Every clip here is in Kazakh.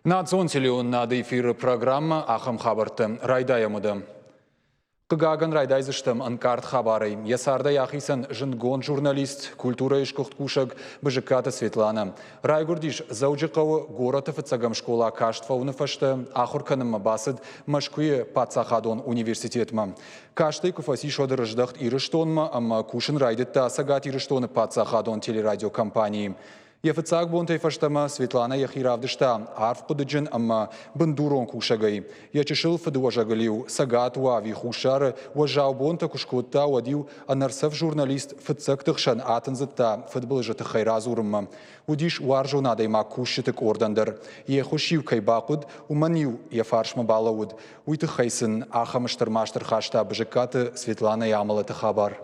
Надзон телеон нады эфир программа Ахам Хабарты. Райдая муды. Кыгаган райдайзыштым анкарт хабары. Ясарда яхисан жынгон журналист, культура ишкухт кушаг бжиката Светлана. Райгурдиш заужикау горотов цагам школа каштфауны фашты, ахурканым басыд машкуе пацахадон университетма. Кашты куфаси шоды рыждахт ирыштонма, ама кушын райдытта сагат ирыштоны пацахадон телерадиокомпании. Ефцаг бонтай фаштама Светлана яхиравдышта арф кудыджин амма бандурон кушагай. Ячешил фадуажагалиу сагат уави хушар уажау бонта кушкутта уадил анарсав журналист фцактыхшан атынзытта футболжаты хайразурымма. Удиш уаржу надайма кушитык ордандыр. Ехушив кайбакуд уманил ефаршма балауд. Уйты хайсын ахамыштырмаштыр хашта бжикаты Светлана ямалаты хабар.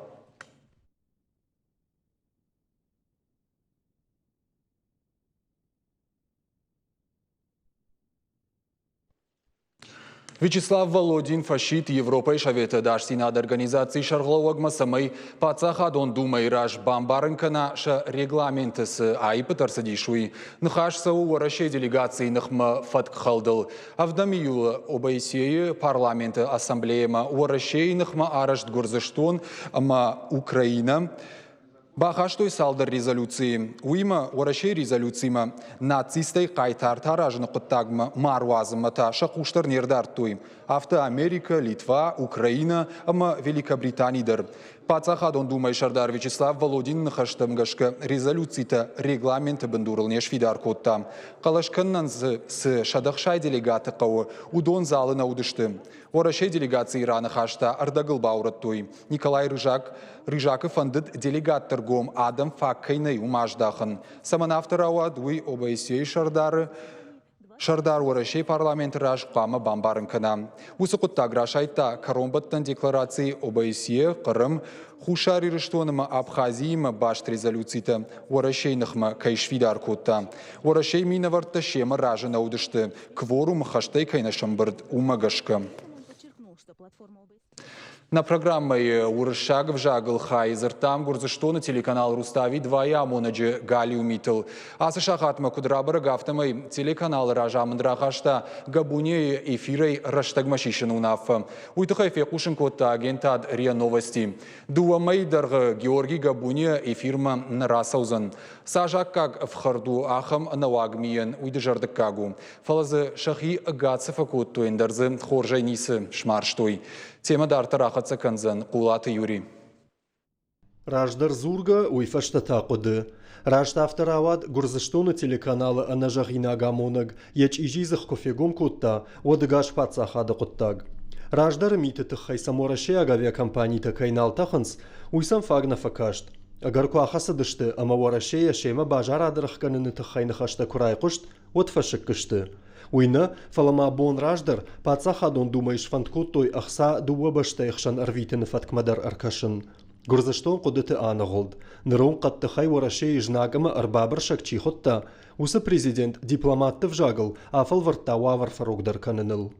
Вячеслав Володин фашит Европа и Шавета дашти над организацией шаргловагма самой пацахадон думай раж бамбарынкана ша регламенты с айпытарса дишуи. Нахаш сау варашей делегации нахма фаткхалдал. Авдамиюла обайсеи парламента ассамблеяма варашей нахма арашт горзаштон ама Украина. Бахаштой салдар резолюции. Уима варашей резолюцияма нацистой кайтартаражны кыттагма маруазымата шакуштар нердартуй. Авто Америка, Литва, Украина, ама Великобританийдер. Пацахадон думай шардар Вячеслав Володин нахаштамгашка резолюцията регламента бандурылнеш фидар котта. Калашканнан с шадахшай делегаты кау удон залы наудышты. Варашей делегации Ирана хашта ардагыл баураттуй. Николай Рыжаков андыт делегаттар гом Адам Факкайнай умаждахын. Саманавтарауа дуй обайсей Шардар варашей парламент раш қама бамбарынкана. Усы құтта грашайта коромбаттан декларации обайсие Қырым хушари рыштоныма Абхазиима башт резолюцията варашей нахма кайшвидар котта. Варашей минаварта шема ража наудышты. Кворум хаштай кайнашамбырд умагашка. На программе Уршагов Жагл Хайзер там гурзаштона телеканал Рустави 2 монаджи Галиу Митл. Асашахатма Кудрабара Гафтамай телеканал Ражамандрахашта Габуне эфирой Раштагмашишин унаф. Уйтахай фекушин кота агентад РИА Новости. Дуамай дарга Георгий Габуне эфирма Нарасаузан. Сажак как в Харду Ахам Навагмиен уйдежардакагу. Фалазы Шахи Гацефа Коттуэндарзы Хоржайнисы Шмарштой. Тема дартарахатса канзан Кулаты Юрий. Раждар Зурга уйфаштата қуды. Рашта авторавад гурзаштоны телеканалы анажағина гамонаг еч ижизах кофегом котта одыгаш пацахады құттаг. Раждар митеті хайсаморашей авиакомпанийта кайналтахынс уйсан фагна факашт. Агарку ахасы дышты, ама варашея шема бажар адырыққаныны тықайны хашта курай құшт, отфашық кышты. Уйна фалама бон раждар пацахадон думаеш фанткоттой ахса дуа башта ихшан арвитыны фаткмадар аркашын. Гурзаштон қудыты анығылд. Нырон қаттықай варашей жнагама арбабыр шакчи хотта, усы президент дипломатты вжагыл, афал варта вавар фаругдар каныныл.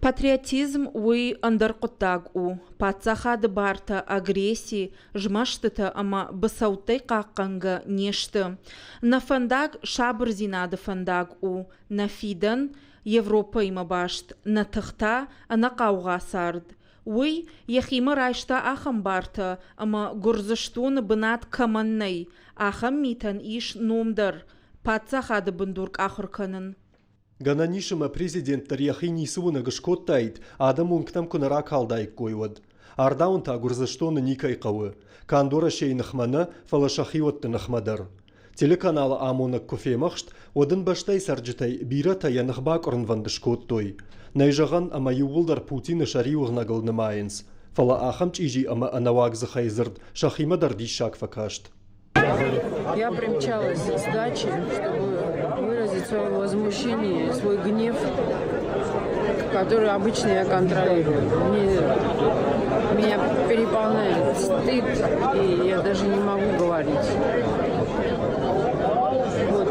Патриотизм уй андарқұттаг у. Пацахады барта агрессии, жмаштыты ама басаутай қаққанға нешті. На фандаг шабыр зинады фандаг у. На фидан Европа има башт. На тықта ана қауға сард. Уй яхима райшта ахам барта, ама гурзаштуны бынат каманнай. Ахам митан иш номдар. Пацахады бындург ахырканын. Гананишыма президенттер яхини суына гышкоттайд, адам унктам кунара калдайк койвад. Ардаунта гурзаштоны никай қауы. Кандора шей нахмана фалашахиотты нахмадар. Телеканалы амонак кофемахшт, одын баштай сарджитай бирата янахбак орнванды шкоттой. Найжаған ама ювулдар Путины шариуғнагыл нымайынс. Фала ахамч ижи ама анавак захайзырд, шахимадар дишак факашт. Я примчалась с дачи, чтобы выразить свое возмущение, свой гнев, который обычно я контролирую. Меня переполняет стыд, и я даже не могу говорить. Вот.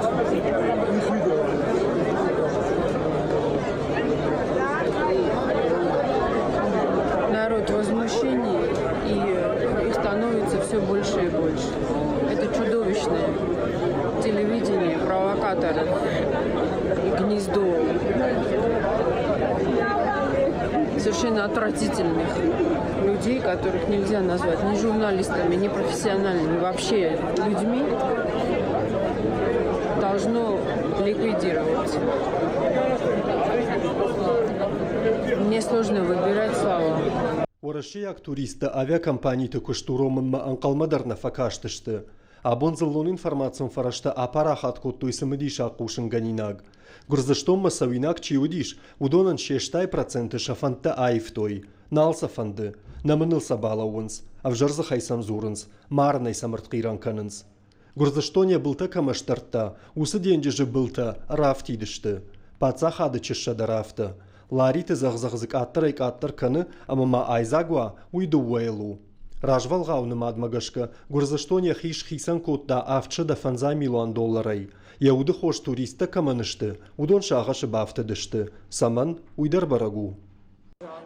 Народ возмущение, и их становится все больше и больше. Это чудовищное телевидение, совершенно отвратительных людей, которых нельзя назвать ни журналистами, ни профессиональными, вообще людьми, должно ликвидировать. Мне сложно выбирать слова. Орашияк туристы авиакомпанияты куштуромынма анқалмадарна факаштышты. Абонзыллон информацион фарашта апарахат коттуйсы мыдиша кушын ганинаг. Гурзыштон масавинак чиудиш, удонан 6% шафантта айфтой. Налса фанды, намынылса балауынс, авжарзы хайсамзурынс, марнай самыртқиран канынс. Гурзыштоне былта камаштартта, усы денжежі былта рафтидышты. Паца хады чешшада рафты. Лариты зағзағзық аттырайк аттыр каны, амама айзагва уйду уайлу. Ражвалғауны мадмагашка, Гурзыштоне хиш хисан котта авчы да фанза $1 миллион. Яуды хош туристы каманышты, удон шағашы бафтыдышты. Саман уйдар барагу.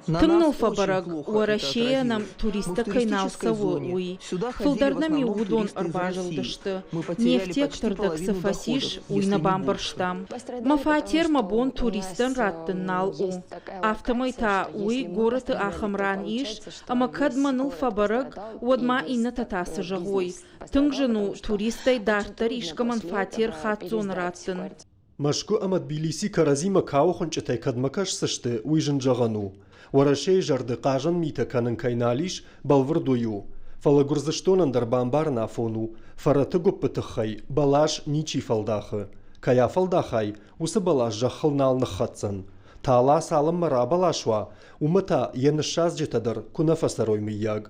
Тыңныл фабараг уарашеянам туриста кайналса уй. Фылдарнами удон арбажылдышты. Нефтектордық сафасиш уйна бамбарштам. Мафатер мабон туристан раттыннал у. Автомайта уй горыты ахамран иш, ама кадманыл фабараг уадма инна татасы жағой. Тыңжыну туристай дартар ишкаман фатер хатзон раттын. Машку ама Тбилиси каразима каухончатай кадмакаш сышты уйжын жағану. Орашей жарды қажан мита канын кайналиш балвырдою. Фала Гурзыштонан дарбамбар на фону. Фараты гоппытықхай, балаш ничи фалдахы. Кая фалдахай, усы балаш жақылналны хатсан. Тала салым мара балашва, умыта енышаз жетадыр кунафасарой мияг.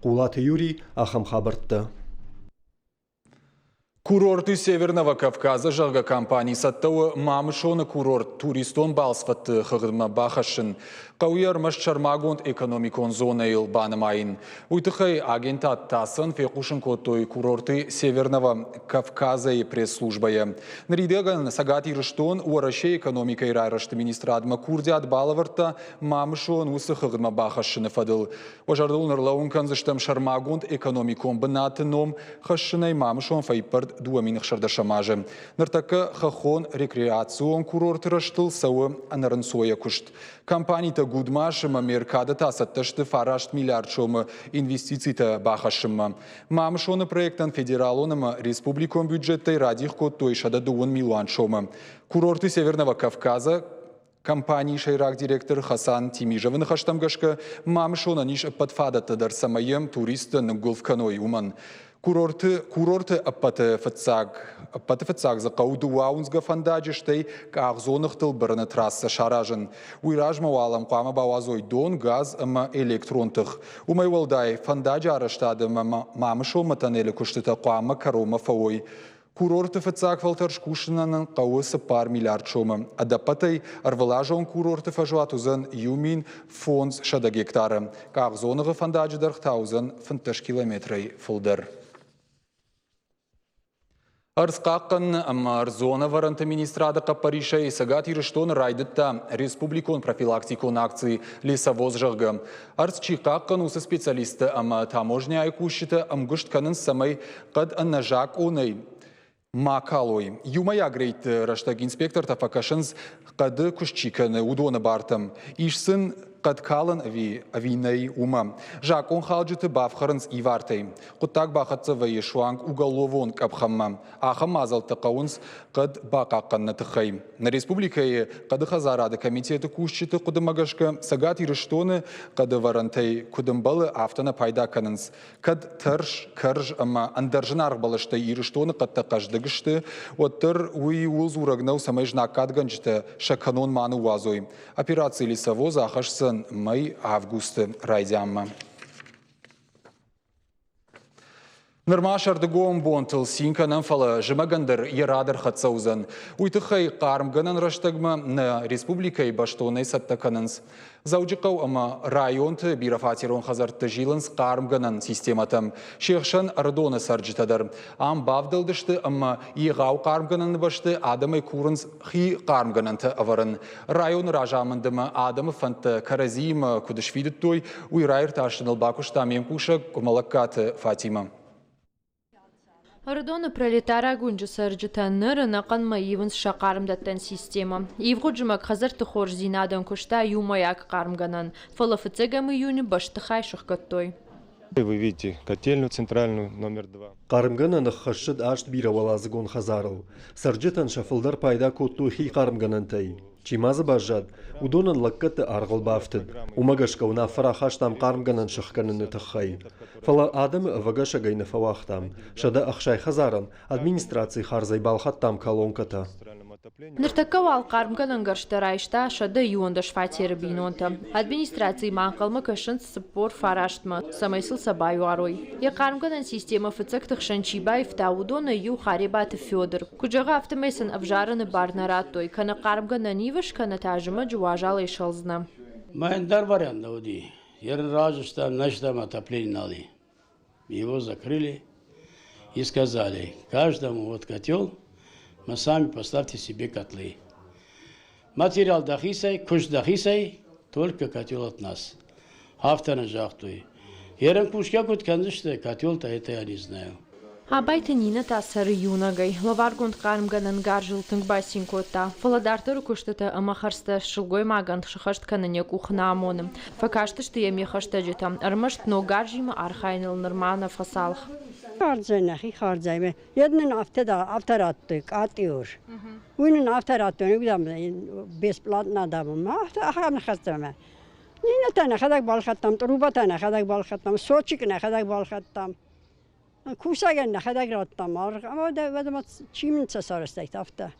Кулаты Юрий ахам хабартты. Курорты Северного Кавказа жалга компании саттауы мамышоны курорт туристон балсфатты хығырма бахашын. Қауяр машчармагонд экономикон зона ил банымайын. Уйтықай агентат тасын фекушын коттой курорты Северного Кавказа и пресс-службая. Наридеган сагати рыштон уараше экономикой райрашты министрадма курдиат балаварта мамышон усы хығырма бахашыны фадыл. Ожардыл нырлауын канзыштам шармагонд экономикон бынатыном хашынай мамышон файпард дуаминых шардашамажы. Ныртакы хахон рекреацион курорты раштыл сауы анарынсоя кушт. Компанийта гудмашыма меркада тасаттышты фарашт миллиард шомы инвестицийта бахашыма. Мамышоны проектан федералоныма республикон бюджеттай радих коттой шада $1 миллион шомы. Курорты Северного Кавказа компании шайрак директор Хасан Тимижевын хаштамгашка мамышона ниш подфадата дар самаем туриста нугулфканой уман. Курорты аппаты фыцаг за қауды уаунзга фандаджиштай кағзонықтыл біріні трасса шаражын. Уйражма уалам қама бауазой дон, газ ама электронтық. Умай валдай фандаджи араштады мамышо матанелі күштіта қама карома фауой. Курорты фыцаг валтарш кушынанын қауысы $1 миллиард шомы. Адапатай арвалажон курорты фажуатузын юмин фонз шада гектары. Кағзонығы фандаджидар 1050 километрей фылдар. Арсқақын Арзона варанты министрада Қапариша и сагат ирыштон райдытта республикон профилактикон акции лесовоз жағы. Арсчиқақын усы специалисты таможня айкушыты амгыштканын самай қад аннажак онай макалой. Юмай агрейт раштаг инспектор тафакашынз қады күшчиканы удоны бартым. Ишсын қад калын авинай ума. Жак он халджыты бафхарынс ивартай. Құттак бақытсы вайышуанг уголовон капхамма. Ахам азалты қауынс қад бақаққанны тұқай. На республикае қады хазарады комитеті күшчіті құдымагашка сагат ирыштоны қады варантай күдімбалы автона пайда канынс. Қад тұрш, кірж ама андаржын арғбалышты ирыштоны қадта қаждығышты. Оттыр уи улз урагнау самай жнакадганжыты шаканон ману вазой. Операции лесовоза ахашсын май августы райдямма. Нырмашардығуым бонтыл синканын фалы жымагандыр ерадыр қатсаузын. Уйтықай қарымғанын раштагма на республикай баштонай саттаканынс. Зауджықау ама районты бирафатерон хазарты жилынс қарымғанын систематым. Шеқшын ардоны сарджитадар. Ам бавдылдышты ама иғау қарымғанын башты адамай курынс хи қарымғанынты аварын. Район ражамындымы адамы фанты каразима кудышвидыттой уйрайыр таштыныл бакушта мемкуша кумалаккаты Фатима. Ардона пролетара гунжа сарджитанныр нақан маивынс шақарымдаттан система. Ивғуджымак қазір тұхор зинадан күшта юмаяк қарымганан. Фалафыцегамы юни баштыхай шыққаттой. Вы видите котельную центральную номер 2. Қарымгана наққашыд ашт биравалазыгон хазарыл. Сарджитан шафылдар пайда котту хи қарымганантай. Чимазы бажад, удонан лаккаты арғыл бафтыд. Умагашкауна фарахаштам қарымганан шыққаныны тұққай. Фала адамы вагаша гайны фавақтам. Шада ақшай хазаран администрации харзай балхаттам колонката. Ныртакау ал қарымганан гарштарайшта шада юонда шфатері бинонта. Администрации маңқалмы кашын спор фараштма. Самайсыл сабаю арой. Я қарымганан система фыцактық шанчибаев та удона ю харибаты Федор. Куджаға автомайсын авжарыны барнараттой. Кана қарымганан ивашкана тажыма жуажалы шалзна. Майндар вариант уди. Ерн разуста начтам отопление. Его закрыли и сказали, каждому вот котел мы сами поставьте себе котлы. Материал дахисай, куш дахисай, только котел от нас. Автор на жахтуй. Ерн кушка кут канзышты, котел-то это я не знаю. Абайты нина та сары юнагай. Лаваргунд қарымганан гаржылтың басинкота. Фаладартыры күштіті амахарста шылгой маган шықашт канане кухна амоным. Факаштышты еме хашта жетам. Армашт но гаржимы архайныл нырмана фасалх. Harcayın, harcayın. Yedinin haftar attık, atıyor. Bunun haftar attığını güzel besplatın adamım. Aham hastamı. Nine tane kadar balkattam, ruba tane kadar balkattam, soçik ne kadar balkattam. Kusagen ne kadar rattam. Ama da vedem çimin çasarıstık hafta.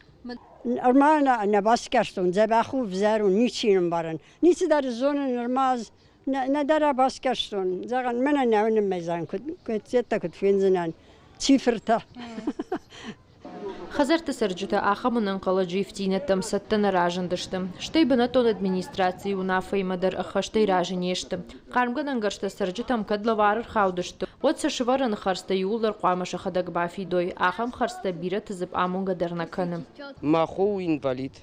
Armağana ne baskerstun, zebahuf zerun, niçin barın. Niçin der zonun armaz. Ne dara baskerstun. Zaten mena ne önüm mezan. Kutiyetta kutfinzinan. Çifirta. Хазарты сарджыта ахамынан қаладжи втинеттам саттана ражындыштым. Штай бынатон администрации унафаймадар ахаштай ражынештым. Қармганан гаршта сарджытам кадлаварыр хаудышты. Вот сашыварын харста юлдар қуамаша хадаг бафидой. Ахам харста бира тызып амунгадарна каным. Маху инвалид.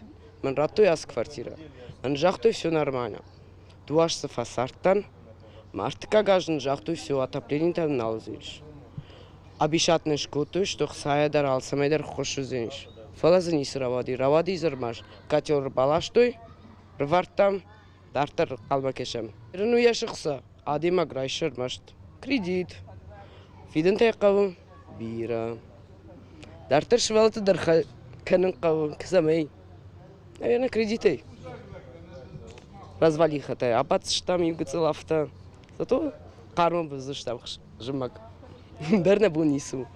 Мен раттой аз квартира. Мен жахтой все нормально. Дуашсы фасарттан. Мартыка гажын жахтой все отопленийтан налзыш. Абишатны шкуту, что хсаядар алсамайдар хошузенш. Фалазани сравади, равади зармаш. Котел балаштой, рвартам, дартар қалмакешем. Рыну яшықса, адима грайшыр машт. Кредит. Фиден тайқавым, бира. Дартар швалаты дарха канын қавым, кізамей. Наверное, кредитой. Развали хатай, апатсыштам югыцелафта. Зато қармым бізыштам жымак. Берне бунису.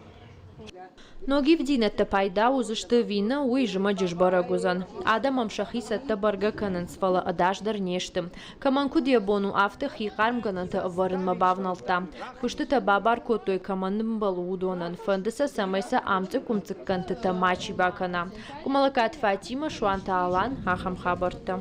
Ноги вдинетта пайда узышты вина уйжыма жышбара гузан. Адамам шахисетта барга канын свала адаждар нештым. Каманку диабону авты хиқарм гананта варынма бавналта. Куштыта бабар котой каманым балу удонан. Фандыса самайса амцы кумцыккантыта мачи бакана. Кумалакат Фатима шуанта алан ахам хабарта.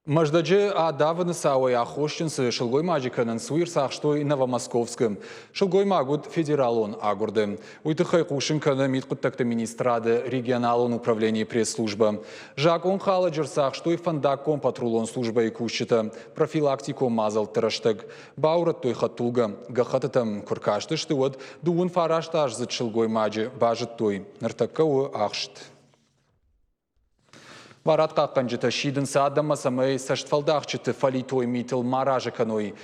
Маждаджи адавны сауай ахошчинсы шылгой маджиканын суир сахштой Новомосковскым. Шылгой магут федералон агурды. Уйтыхай кушинканы миткуттакты министрады регионалон управление пресс-служба. Жак он хала джерсахштой фандаком патрулон служба и кушчита. Профилактико мазал тыраштык. Баурат той хатулга. Гахатытам куркаштышты вот дуун фараштаж за шылгой маджи бажыт той. Нартаккау ахшт. Варат қаққанжыта шидын саадама самай саштфалдақчыты фалитой митыл маражы каной.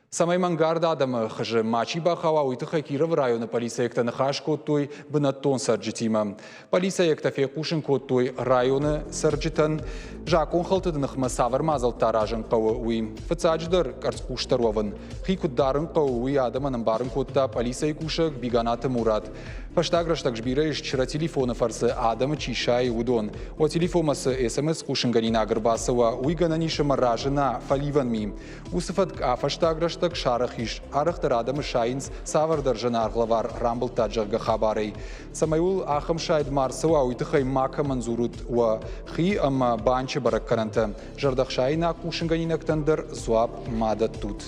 Самай мангарда адамы хыжы мачи бахава уйтыхай Киров районы полиция ектаны хаш коттой бынаттон сарджитима. Полиция ектафе кушын коттой районы сарджитан жакон халтыдынық масавар мазал таражын қауы уи. Фыцадждар карцкуштаровын. Хикуддарын қауы уи адаманын барын котта полиция кушак биганаты мурат. Паштаграштак жбира ишчира телефона фарсы адамы чишай удон. О телефомасы СМС кушынганина гырбасыва уйгананишы маражына фаливанми. Усыфат афаштаграштак шарахиш. Арахтар адамы шайынс савардар жанарглавар рамбл таджарга хабарей. Самайул ахам шайд марсыва уйтыхай мака манзурут уа хи ама банчы бараккаранты. Жардах шайна кушынганинактандар зуап мадат тут.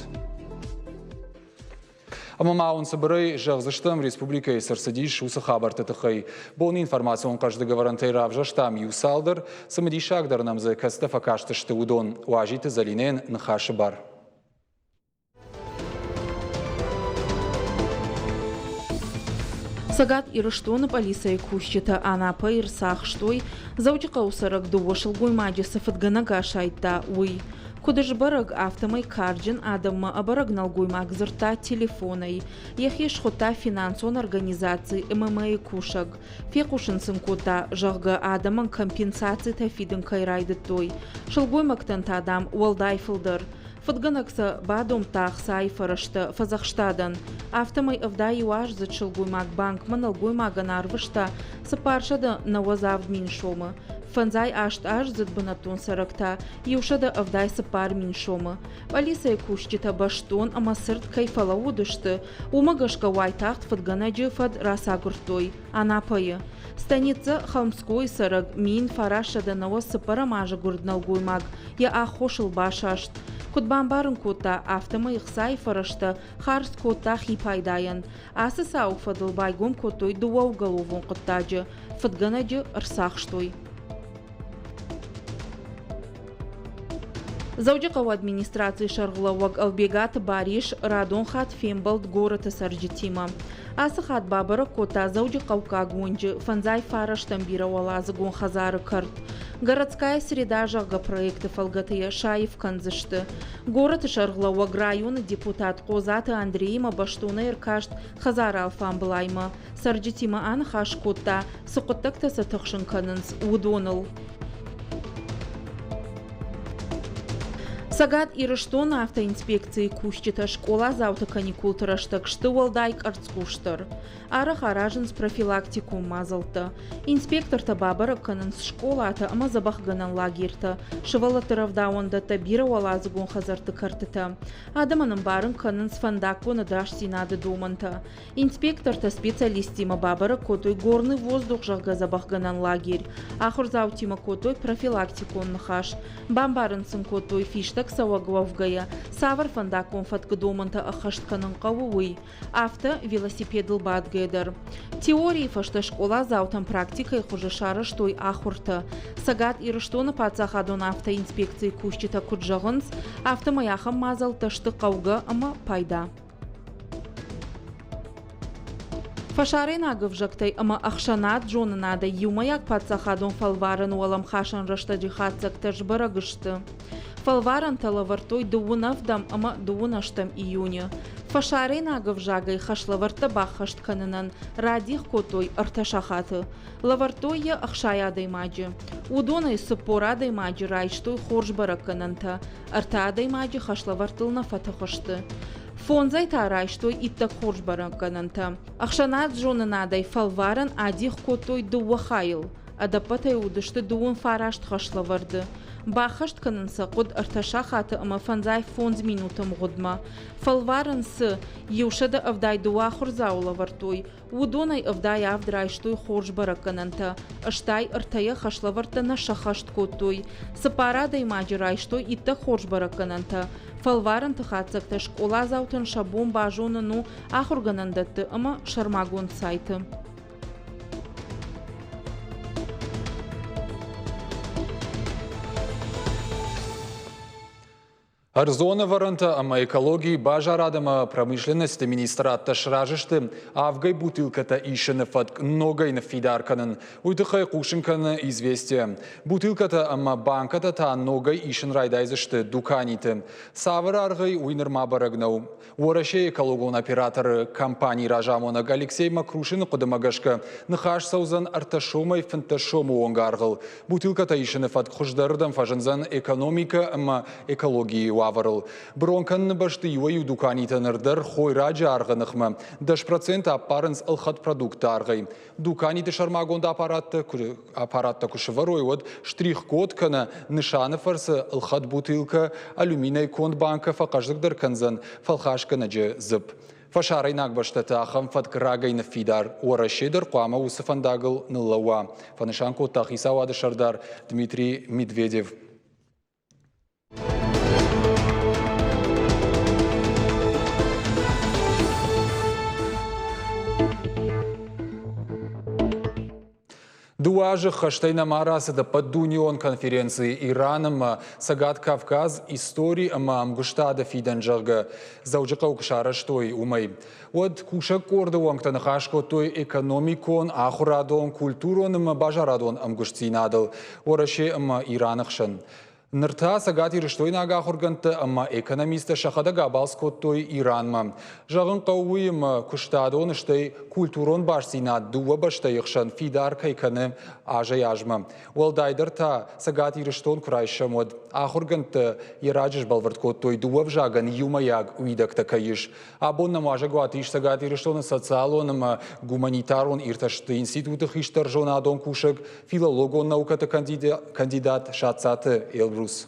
Амамаун сабырай жағзыштам республика сарсадиш усы хабарты тыхай. Болны информацион кажды говорантай равжаштам юсалдар, самадишагдар намзы кастафа каштышты удон, уажиты залинен нахаши бар. Сагат ирыштуны полиция кущита анапа ирсахштой, заучи каусарак дуошыл гуймаджи сафатганага шайта уй. Кудыш бараг автомай карджин адамма абарагнал гуймак зырта телефоной. Яхиш хота финансон организации ММА кушаг. Фекушин сынкута жагга адаман компенсации тафидын кайрайды той. Шылгуймактан тадам уалдайфылдыр. Фатганакса бадом тах сайфарашта Фазахштадан. Автомай авдай юаш зачыл гуймак банкман алгуймаган арвышта сапаршада навазав миншома. Фанзай ашт аш задбанатун саракта, юшада авдай сапар миншома. Полиция кущита баштон амасырт кайфала удышты, умагашка вайтахт фатганаджи фад расагуртой, анапая. Станица Холмской сарак мин фарашада наваз сапарамажа гурднал гуймак, я ахошыл башашт. Кудбамбарын кота автомай ихсай фарашта харс кота хипайдаян. Асы сау фадыл байгом котой дуау головон коттаджи, фатганаджи арсахштой. Заудикау администрации шарглауаг албегат бариш радон хат фембалд город сарджитима. Асахат бабара кота заудикау кагунджи фанзай фараш тамбира валазагун хазары карт. Городская среда жага проекты фалгатыя Шаев канзышты. Город шарглауаг район депутат Козаты Андреима баштуна иркашт хазара алфамблайма. Сарджитима ан хаш кота сукоттакта сатықшын канынс удоныл. Сагат ирыштон автоинспекции кущита школа завта каникул тыраштак штывалдайк арцкуштар. Ара харажын с профилактику мазалта. Инспектор табабара канынс школата ама забахганан лагерта. Шывала тыравдаонда табира валазыгун хазарты картыта. Адаманым барын канынс фандаку надраш синады думанта. Инспекторта специалистима бабара котой горный воздух жага забахганан лагерь. Ахур завтима котой профилактику нахаш. Бамбарын сын котой фишта саваглавгая, савар фандакон фаткадоманта ахаштканын кавуй, авто велосипедл бадгедер. Теории фашта школа заутан практикой хуже шара штой ахурта. Сагат ирыштона пацахадон автоинспекции кущита куджагынс, автомаяхам мазал ташты кауга ама пайда. Фашарин агов жактай ама ахшанат джона нада юмаяк пацахадон фалваран уалам хашан рашта джихатсак тажбарагышты. Фалваран талавартой дуунавдам ама дуунаштам июня. Фашарин агов жагай хашлаварта бахашт канынан радих котой арташахаты. Лавартойя ахшая даймаджи. Удонай сапора даймаджи райштой хоржбара кананта. Арта даймаджи хашлавартылна фатахашты. Фонзай тарайштой итта хоржбара кананта. Ахшанат джона надай фалваран адих котой дуахайл. Адапатай удышты дуун фарашт хашлаварды. Бахашт канынса қуд арташахаты ама фанзай фонз минутам ғудма. Фалварансы еушада авдай дуа хурзаула вартой. Удонай авдай авдрайштой хоржбара кананта. Аштай артая хашлавартана шахашт котой. Сапарадай маджирайштой итта хоржбара кананта. Фалваран тахатсакта школа заутан шабон бажонану ахурганандатты ама шармагон сайты. Арзона варанта ама экологии бажарадама промышленности министрата шражышты авгай бутылката ишена фатк ногай на фидарканын уйдыхай кушинканы известия. Бутылката ама банката та ногай ишен райдайзышты дуканиты. Савыр аргай уйнырма барагнау. Уораше экологон оператор компании Ражамонаг Алексей Макрушин кудымагашка нахаш саузан арташомай фанташому онгаргыл. Бутылката ишена фатк хуждардам фажанзан экономика ама экологии аварыл. Бронкан башты юаю дуканитанырдар хойраджи арғанықма. 10% аппарынс алхат продукты арғай. Дуканиты шармагонда аппаратта кушеварой от штрих-код кана нышаны фарсы алхат бутылка алюминий конт банка фақаждықдар канзан фалхашкана же зып. Фашарай нагбаштата ахам фаткрагай на фидар. Уарашедер қуама усыфандагыл нылауа. Фанышанко тахисавады шардар Дмитрий Медведев. Дуажы хаштайна марасы да поддунион конференции Ираном Сагат Кавказ истории амгуштада фиданжага заужака укшараштой умай. Вот кушак корда уангтан хашко той экономикон, ахурадон, культурон бажарадон амгуштинадал. Ораше Иранахшан. Нырта сагат ирыштой нага хурганты амма экономиста шахада габалскоттой Иранма. Жағын қауыйым күштадон іштай культурон барсина дуа баштай иқшан фидар кайканы ажай ажма. Уалдайдыр та сагат ирыштон күрайшам од ахурганты иражыш балварткоттой дуа вжаган юмаяг уидакта кайыш. Абон намажа гуатиш сагат ирыштон социалон гуманитарон ирташты институты хиштар жонадон кушак филологон науката кандидат шацаты Элбрус.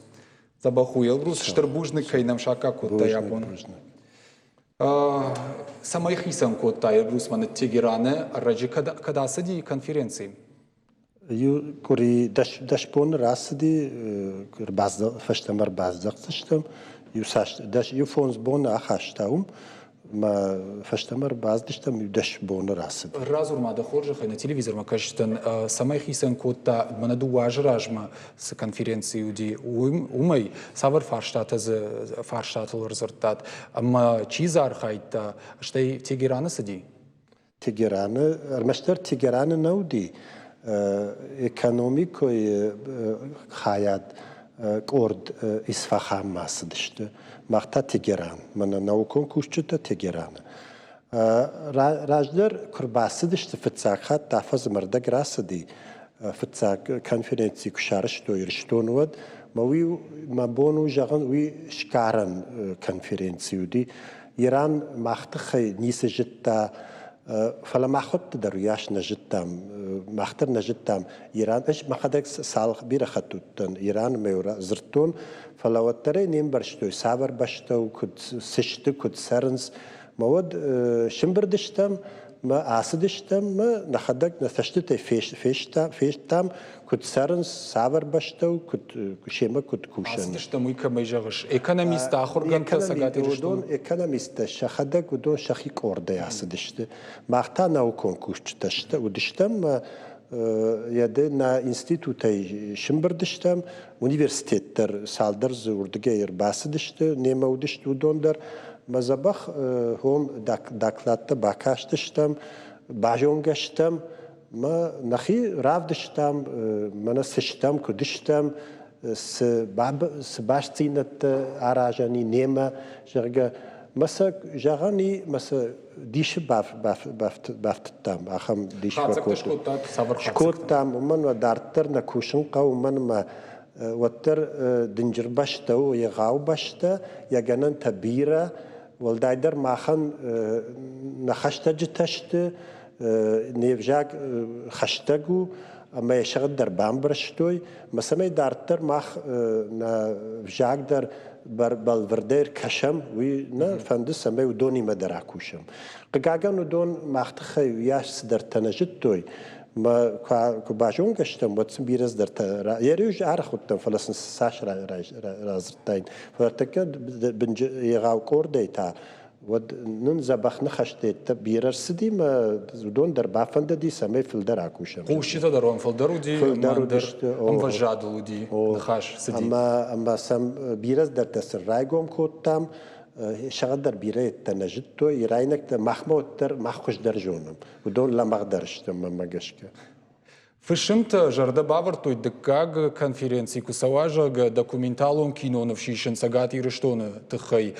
Забаху Элбрус, штарбужны кайнам шака котта ябон. Самай хисам котта Элбрус маны Тегераны раджи когда сади конференции? Кури дашпон расади базда фаштамар баздaqsishtam ю фонс бон ахаштаум ма фаштамар баздishtam дашбон расади Разур мада хоржахай на телевизор макаштан самай хисам котта мана дуажражма с конференции уди умай савар фарштатл результат ама чизар хайта штай Тегераны сади Тегераны армаштар Тегераны науди экономикой хаят корд исфахан масдышты махта Тегеран мана наукон кушчута Тегерана раждар курбасыдышты фицакат тафаз мырдаг расади фицак конференции кушарышто ирштонуад мауи мабону жаган уи шкаран конференции ди Иран махта хай нисежитта فلما خدت دروياش نجتام مختر نجتام إيران إيش ما خدك سالخ بير خدتون إيران ميورا زرتون فلو ترى نيم برشتوي سافر بشتو كد سشت كد سرنس مواد شمبردشتام ما أسدشتام ما نخدك نثشت فيشتام كد سرنس سافر بشتو كد شيما كد كوشن أسدشتام ويكا ميجاش إيكونوميست آخر جنتا سجاتي رشتون إيكونوميست شخدك ودون شخيك أورده أسدشت ماختا ناوكون كوشتشت ودشتام يدنا إنستيتوتي شمبردشتام universitetler saldırız urdugeyer basıdıştı nema udıştı udondar mazabah hom daklatta bakaştıştam bajongaştam ma nahi ravdıştam mana seştam kudıştam سباشتينت أراجاني نيما جرجا مسا جراني مسا ديش بافتتام أخم ديش بكوت شكوتام ومن ودارتر نكوشن قو من ما وتر دنجر باشتا ويغاو باشتا يجنن تبيرة والدايدر ماخن نخشتا جتشت نيفجاك خشتاجو أما يشغل در بامبرشتوي مسمى دارتر ماخ نفجاك در بالوردير كشم وي نا فندس سمى ودوني مدراكوشم قاعدن ودون ماختخي وياش در تنجتوي ما كباجون كشتم واتسم بيرز در يريوج عرخوتم فلسن ساش رازرتين فرتك بنج يغاو كورديتا ود نن زبخ نخشت بيرر سدي ما دون در بافند دي سمي فلدر اكوشم قوشيتا درون فلدرو دي ام وجادلو دي نخاش سدي اما سم بيرز در تسر رايغوم كوتام شغل در بيره تنجتو يراينك محمود در مخوش در جونم ودون لا مقدرشتم ما گشك Фышымта жарда бавыртой дыккаг конференции кусаважа документалон кинонов шишен сагати рыштоны тыхай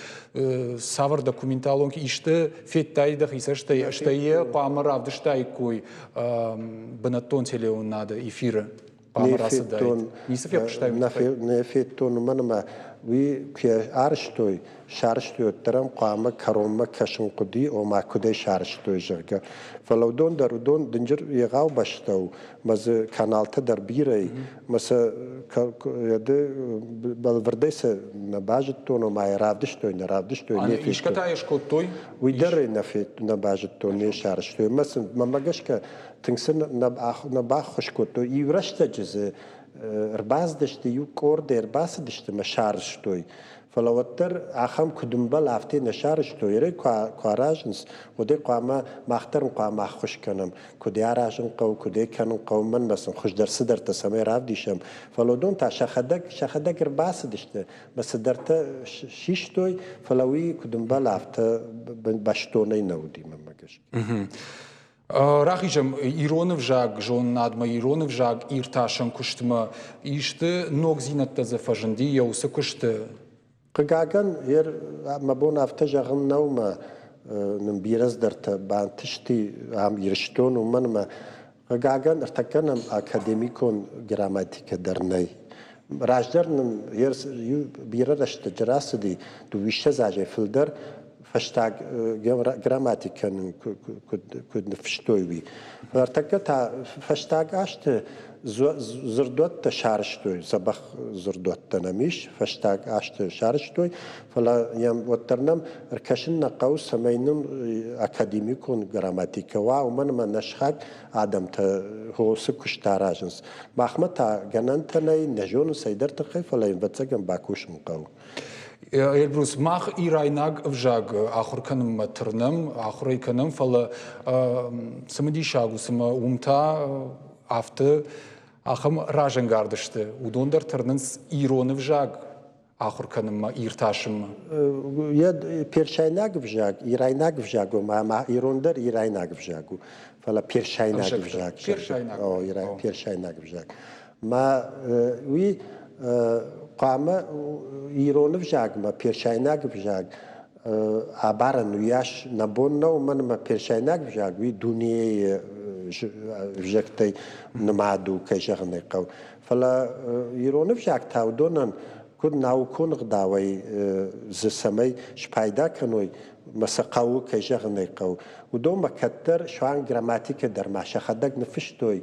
савар документалон иште феттайдах исаштае памаравды штайкой банатон телеон надо эфира памарасы дайт. Не софия штайм. Не феттон манама وی که آرشتوی شارشتوی ترام قامه کارومه کشن قدی او ما کدی شارشتوی جرگه فلودون درودون دنجر یغاو باشتاو مز کانال تا در بیری مس یده بالوردیس نباجتون و ما رافدشتوی نرافدشتوی نیفیش. ایشکتایش کدوی؟ وی دره نفیت نباجتون نیشارشتوی مثلا ممگش که تنگسن نباخ خوش کدوی ایورشت جزه رباز دشت یو کور در باس دشت مشارش توی فلوتر آخام کدومبل آفتی نشارش توی ری کاراجنس کدی قامه مخترم قامه خوش کنم کدی آراجن کدی کنم قوم من مثلا خوش درس در تسمه راف دیشم فلودون تا شخدک رباس دشته بس درت شیش توی فلوی کدومبل آفته باشتونه نودی ممکش. Рахичем Иронов жаг, жон надма Иронов жаг, ирташем куштма, иште ног зинатта зафаженди, яуса куште. قاعن ير ما بون افتجغن نوما نمبيرز درت بانتشتي عم يرشتون ومن ما قاعن ارتكنم اكاديميكون جراماتيك درني راجدرن ير بيرشت جراسدي دو ويش زاجي فلدر فشتاق جراماتيكن كود نفشتوي ارتكتا فشتاق اشت زردوت شارشتوي زبخ زردوت تنميش فشتاق اشت شارشتوي فلا يم وترنم ركشنا قوس سمينم اكاديميكون جراماتيكا ومن ما نشخك ادم ت هو سكشتاراجنس مخمتا جننتني نجون سيدرت خيف ولا ينبتسجن باكوش مقاو Elbrus mach irainag vjag akhur kanım matırnım akhur kanım fala samedi shagu sama umta afte akham rajan gardıştı udondar tırnıns ironu vjag akhur kanım irtaşım ya perşaynag vjag irainag vjag ma irondar irainag vjag fala perşaynag vjag o perşaynag vjag ma wi قامه ایرانو بجاگ ما پیرشایناگ بجاگ عبارن ویاش نبون نو من ما پیرشایناگ بجاگ وی دنیای بجاگتی نمادو کجاگنی قو فلا ایرانو بجاگ تاو دونن کد ناو کن غداوی زسمی شپایدا کنوی مسقاو کجاگنی قو و دو مکتر شوان گراماتیک در ماشخدک نفشتوی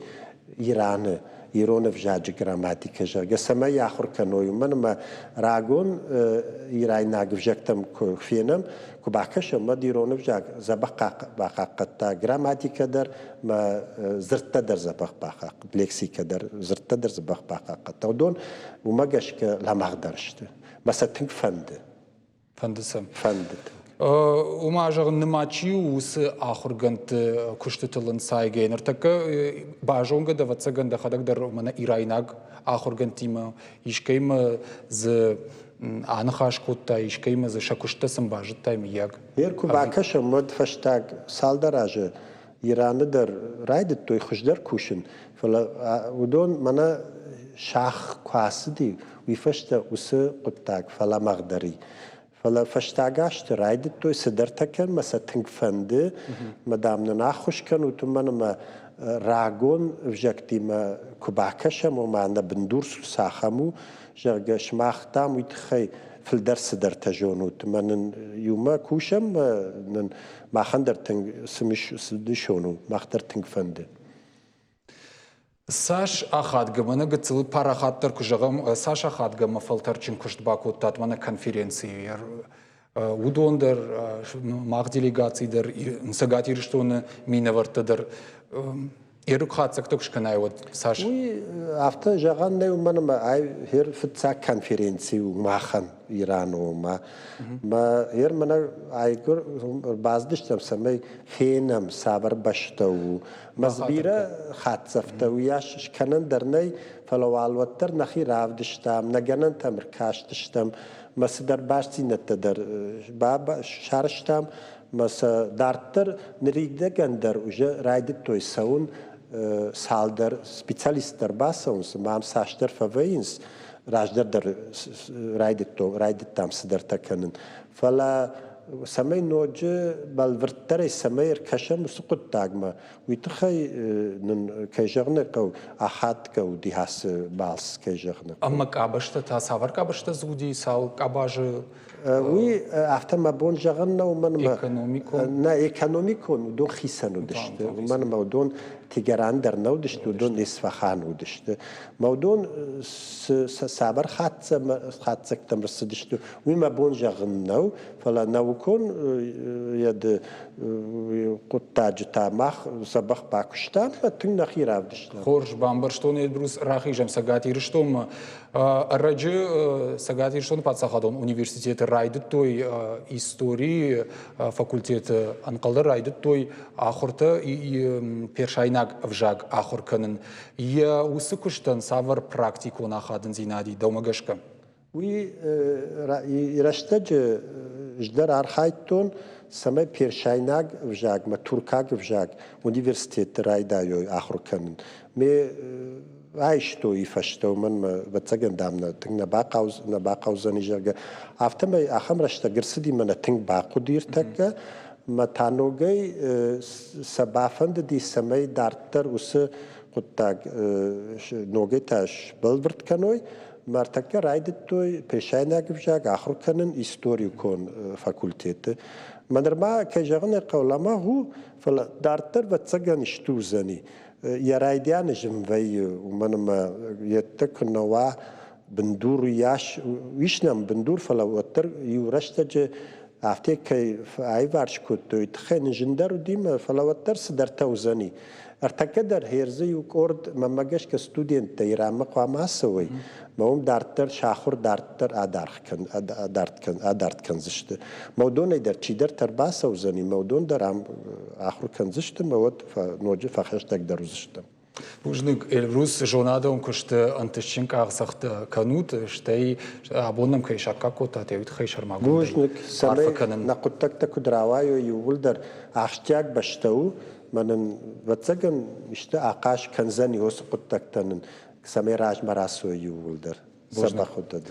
ایرانه ایران فجاج گراماتیک جا گسمه یاخور کنوی من ما راگون ایران نگفجکتم کفینم کباکش ما ایران فجاج زبق باقاقت گراماتیک در ما زرت در زبق باقاق لکسیک در زرت در زبق باقاقت تودون و ما گش که لامغدرشت بس تنگ فندسم فندت وما جغن نماچي وس آخر گنت كشتتلن سايجين ارتك باجونغ دفتسغن دخدك در من إيرايناغ آخر گنتيما يشكيم ز آنخاش كوتا يشكيم ز شكشتسم باجتا مياغ يركو باكش مد فشتاق سال دراجة إيران در رايد توي خوش در كوشن فلا ودون منا شاخ قاسدي ويفشتا وس قطاق فلا مغدري فلا فشتاقاشت رايدت توي سدرتكن ما ستنك فند مدام ناخوش كان وتمن ما راغون فجكتي ما كباكشم وما عندنا بندور ساخمو جرجا شماختام ويتخي في الدرس درتجون وتمن يوما كوشم ما خندرتن سمش سدشونو ما خدرتن فند ساش أخذ جمانة قتل بارخات تركجهم ساش أخذ جم فلترچن كشت باكوت تاتمنا конференции ودون در ماغ делегации در نسقاتي رشتون مينورت در يروك خات سكتوكش كناي ود ساش after جاغان نيو من ما أي هير فتسا конференции وماخن إيران وما ما هير من أيقر بازدشتم سمي فينم صابر بشتو مزبيرة خات سفتو ياش كنن درني فلو الوتر نخي رافدشتم نجنن تمر كاشتشتم مصدر باشتي نتدر باب شارشتم مس دارتر نريده جندر وجا رايدت توي سون سالدر سبيشاليستر باسونس مام ساشتر فوينس راجدر در رايدت تام صدر تكنن فلا سمي نوجه بالورتر سمير كشم سقط تاغما ويتخي نن كيجرن قو احد قو دي هاس بالس كيجرن اما كابشت تا ساور كابشت زودي سال كاباج وي افتر ما بون جرن ومن ما ايكونوميكون نا ايكونوميكون دون خيسانو دشت ومن ما دون تيجران در نودشت ودون إصفهان ودشت مودون سابر خاتسك تمرسدشت وما بون جغنو فلا نوكون يد قطاج تامخ سبخ باكشتان فتن نخير عبدشت خورج بامبرشتون إدروس راخي جم سجاتي رشتوم الرجل سجاتي رشتون باتساخدون университет رايد توي истории факультет анқалды رايد توي آخرته першайнак вжаг آخر کنن یا وسکشتن سافر پراکتیکو نخادن زینادی دومگشکم وی رشتج جدر آرخایتون سمای першайнак вжаг ما ترکاگ вжаг университет رايدايو آخر کنن می عايشتو يفشتو من بتسجن دامنا تنا باقاوز نيجرجا افتما اخم رشتا قرسدي من تن باقو ديرتك ما تانوغي سبافند دي سمي دارتر وس قطاق نوغي تاش بلبرت كانوي مرتكا رايدتو першайнак вжаг آخر كنن историю كون فاكولتيت منرما كجغن قولما هو فلا دارتر بتسجن اشتوزني يرايديان جنبي ومنما يتكنوا بندور ياش ويشنم بندور فلا وتر يورشتج عفتي كي اي وارش كنت يتخن جندر ديما فلا وتر سدر توزني ارتكدر هيرزي وكورد مماجش كستودنت يرام قوام سوي ما هم دارتر شاخور دارتر ادارت كنزشت مودون يدر تشيدر ترباس وزني مودون درام اخر كنزشت مود فنوجي فخش تقدر زشت Ужник Эльбрус жонадом кушт антышчинка ахсахт канут штей абоннам кайшакка кота тевит хайшармагу. Ужник самай нақуттакта кудравайо ювулдар ахштяг баштау манын ватсаган иште ақаш канзани ос қуттактанын самай раж марасу ювулдар сабахудад.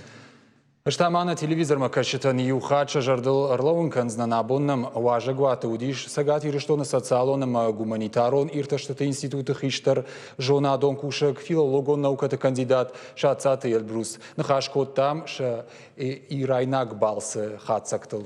Штамана телевизор макашитан юхача жардыл ырлауын канзна абоннам важагуаты удиш сагат ирыштоны социалоным гуманитарон ирташтыты институты хиштар жонадон кушак филологон наукаты кандидат шацаты Эльбрус. Нахашкот там ша ирайнак балсы хатсактыл.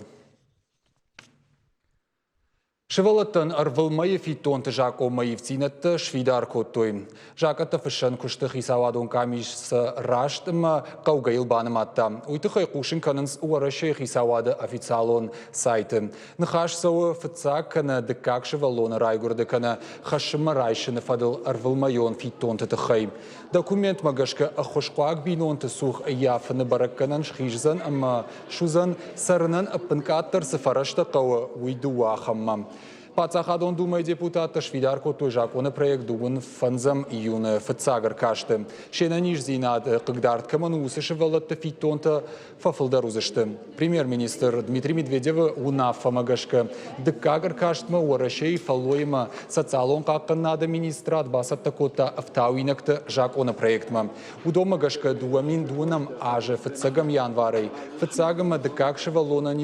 Шевалаттан арвылмайы фитонты жак омайы вцинатты швидар коттойм. Жакатты фышын кушты хисавадон камишсы раштыма қаугайыл баныматта. Уйты хай кушын канынс уарышы хисавады официалон сайты. Нахаш сауы фыцак кана дыкак шевалоны райгурды кана хашымы райшыны фадыл арвылмайон фитонты тыхай. Документ магашка ахошқуак бинонты сух яфыны баракканан шхижзан ама шузан сарынан апынкаттыр сыфарашты қауы уйдуа хаммам. Пацахадон думай депутата швидар котой жаконы проект дугун фанзам июны фыцагар кашты. Шена ниш зинад кыгдарт каману усышы валатты фитонта фафылдар узышты. Премьер-министр Дмитрий Медведев унафа магашка дыкагар каштма уарашей фалойма социалон какканнады министрат басатта кота автауинакты жаконы проектма. Удом магашка дуамин дуанам аже фыцагам январей. Фыцагама дыкакшы валонан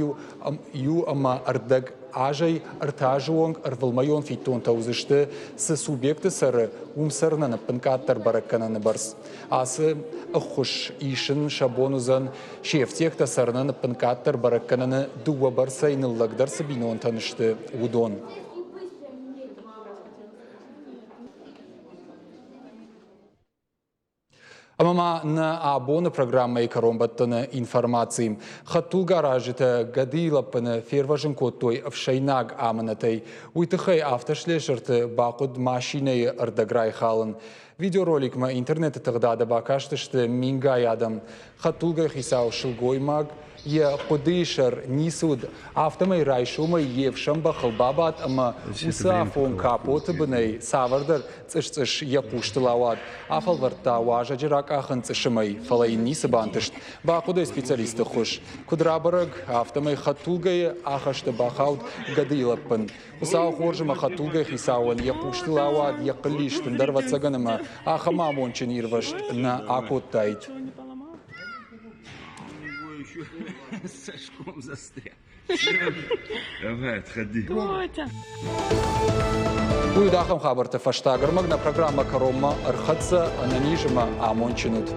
ю ама ардак ажай артажуонг арвылмайон фитонта узышты с субъекты сары умсарна на пынкаттар бараккана на барс. Асы ахуш ишын шабонузан шефтекта сарна на пынкаттар бараккана на дуа барса и наллагдар сабинон танышты удон. Амама на абона программа и коромбаттана информации. Хаттул гаражита гадилапана ферважен коттой в шайнаг аманатай. Уйтахай автошлешерты бақуд машиной ардаграй халан. Видеоролик ма интернета тагдада бакаштышты минга ядам. Хаттулга хисау шилгоймаг. Я подышар нисуд автомай райшума евшамба халбабат ама усафон капоты бынай савардар цыш я пуштылавад афалварта важа жирак ахын цышымай фалайын нисы бантышт бақудай специалисты хуш кудрабараг автомай хаттулгай ахашты бахауд гадилаппын усау хоржыма хаттулгай хисауан я пуштылавад я қылиштын дарвацаганама ахама мончын ирвашт на акоттайт. Сашком застрял. Давай, отходи. Уйдахам хабарты фаштагар магна программа Карома Архатса Ананижима Амончинут.